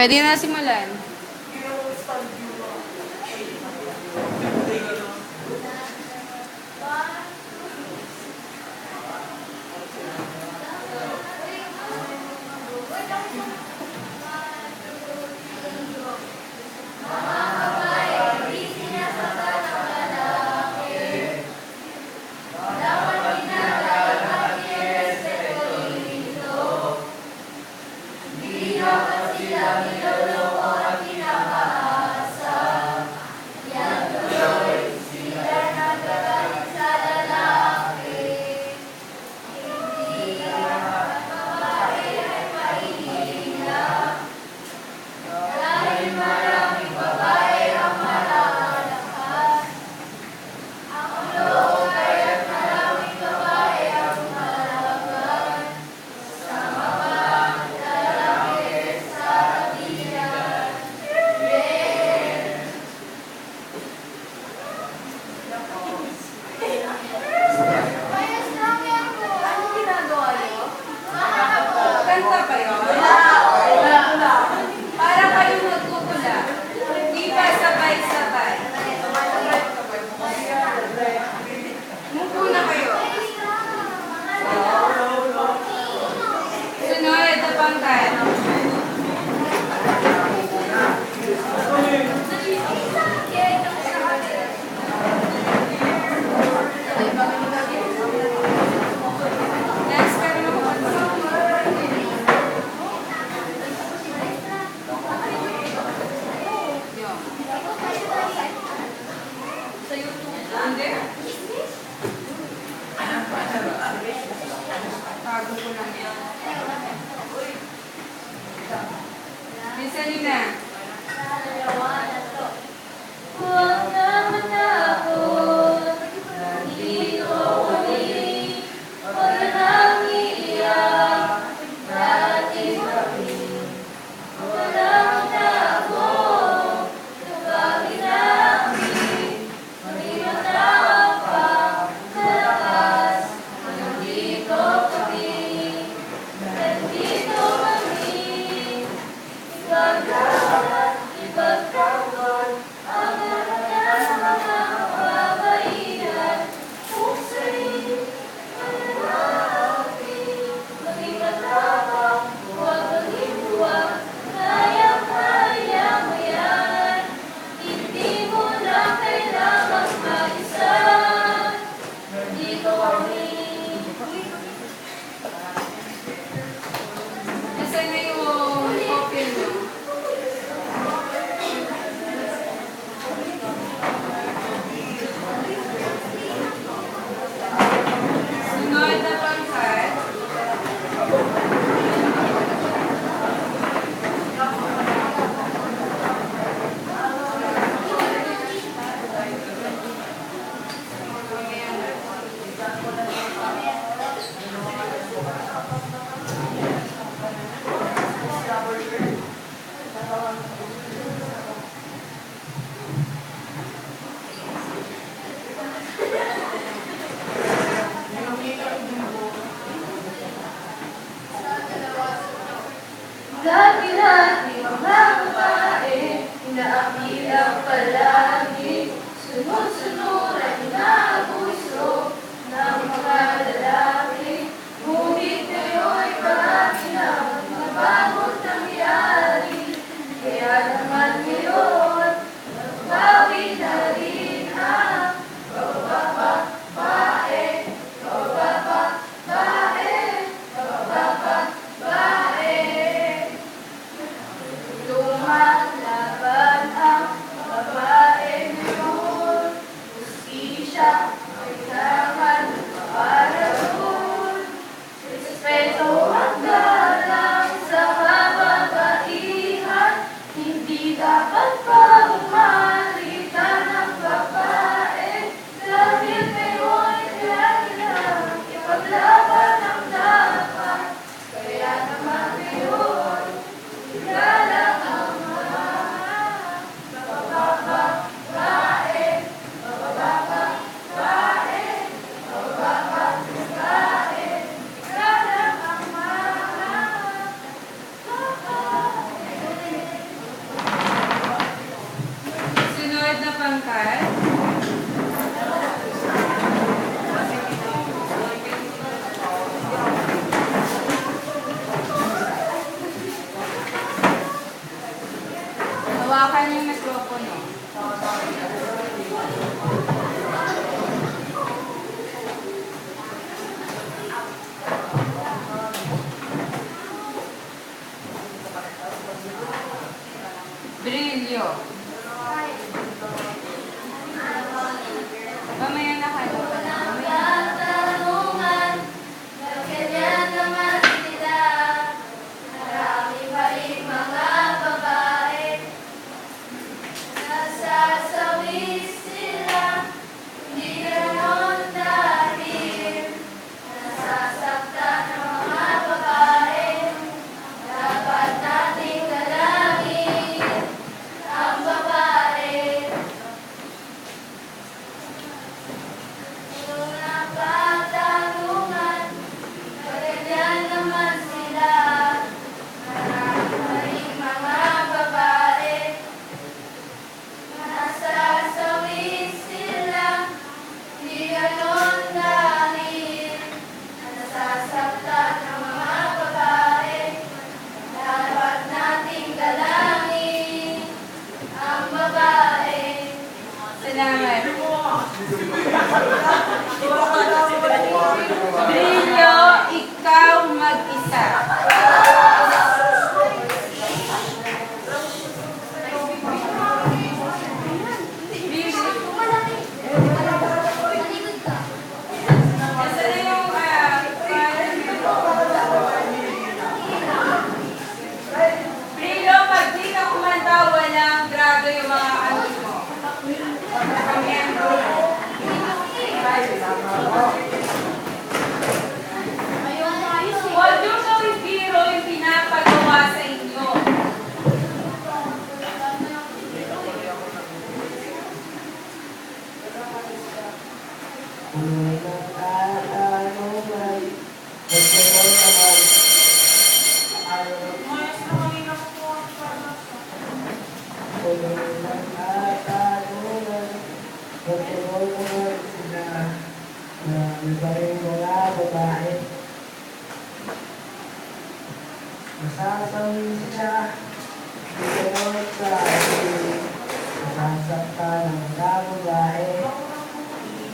Pwede na simulan. tangkal. Hawakan yung mikropono. Brilyo. Mamaya na kayo pa na. Tatanungan, ganyan naman sila. Marami pa rin mga babae. Nasasawi sila, hindi ganon dahil nasasaktan ang mga babae. Dapat nating dalangin ang babae. Unang katanungan, ganyan naman sila. Marami pa rin mga babae. Nasasawi sila, hindi ganon dahil nasasaktan ang mga babae. Dapat nating dalangin ang babae. Salamat. Brilyo, ikaw mag-isa. Brilyo, pag di ka kumanta, walang grado yung mga ano mo. Pag-miyembro mo. Huwag yung gawin biro yung pinapagawa sa inyo. Unang katanungan, nagkaroon naman Unang katanungan, nagkaroon naman sila na iba rin mga babae. Nasasawi sila, hindi ganon dahil nasasaktan ang mga babae.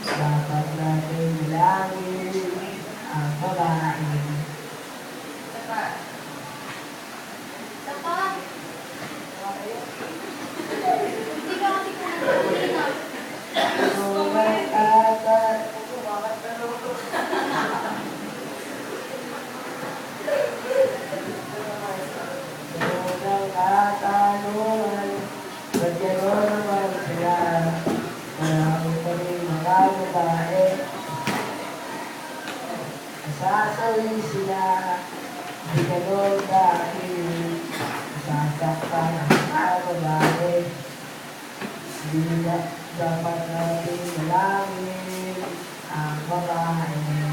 Dapat natin bilangin ang babae. Dapat. Hindi ka kasi kumulina. Unang katanungan, nagkaroon naman sila. Marami pa rin mga babae. Nasasawi sila, di ganon dahil nasasaktan ang mga babae. Di dapat natin dalangin ang babae.